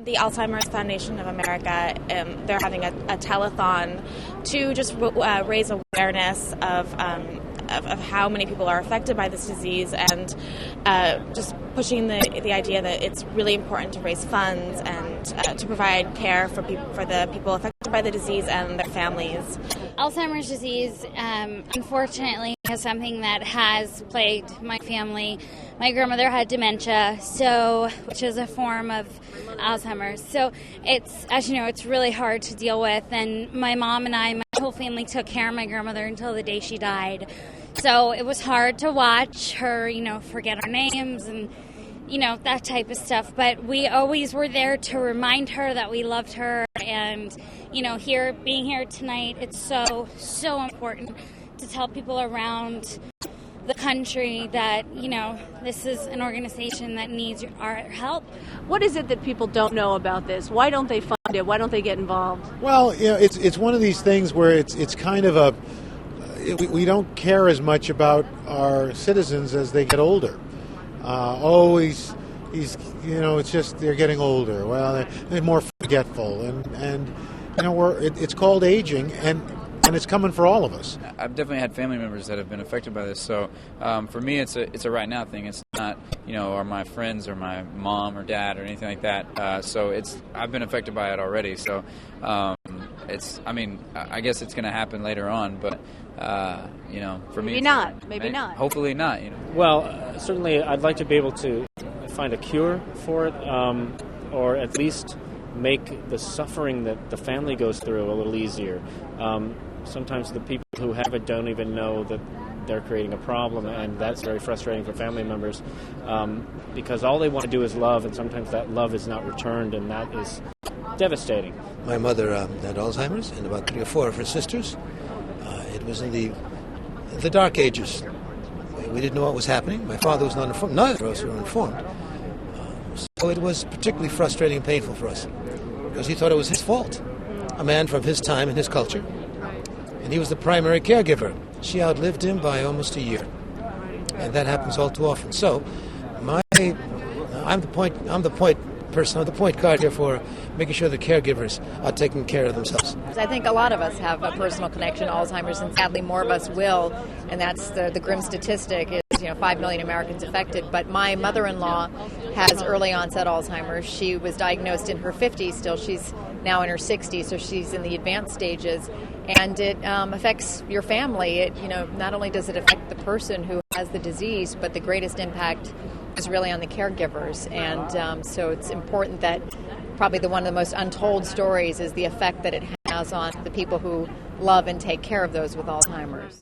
The Alzheimer's Foundation of America, they're having a telethon to just raise awareness of how many people are affected by this disease, and just pushing the idea that it's really important to raise funds and to provide care for the people affected by the disease and their families. Alzheimer's disease, unfortunately, is something that has plagued my family. My grandmother had dementia, which is a form of Alzheimer's. So as you know, it's really hard to deal with. And my mom and my whole family took care of my grandmother until the day she died. So it was hard to watch her, forget our names and, that type of stuff. But we always were there to remind her that we loved her. And, being here tonight, it's so important to tell people around the country that, this is an organization that needs our help. What is it that people don't know about this? Why don't they fund it? Why don't they get involved? Well, it's one of these things where it's kind of we don't care as much about our citizens as they get older. It's just they're getting older. Well, they're more forgetful, and it's called aging, and it's coming for all of us. I've definitely had family members that have been affected by this. So for me, it's a right now thing. It's not or my friends or my mom or dad or anything like that. I've been affected by it already. So I guess it's going to happen later on, but for me, maybe not. Hopefully not. Well, certainly, I'd like to be able to find a cure for it, or at least make the suffering that the family goes through a little easier. Sometimes the people who have it don't even know that they're creating a problem, and that's very frustrating for family members because all they want to do is love, and sometimes that love is not returned, and that is devastating. My mother had Alzheimer's, and about 3 or 4 of her sisters. It was in the dark ages. We didn't know what was happening. My father was not informed. Neither of us were informed. So it was particularly frustrating and painful for us because he thought it was his fault. A man from his time and his culture. And he was the primary caregiver. She outlived him by almost a year. And that happens all too often. So I'm the point guard here for making sure the caregivers are taking care of themselves. I think a lot of us have a personal connection to Alzheimer's, and sadly more of us will, and that's the grim statistic is 5 million Americans affected. But my mother-in-law has early onset Alzheimer's. She was diagnosed in her 50s still. She's now in her 60s, so she's in the advanced stages, and it affects your family. It not only does it affect the person who has the disease, but the greatest impact is really on the caregivers. And so it's important that probably one of the most untold stories is the effect that it has on the people who love and take care of those with Alzheimer's.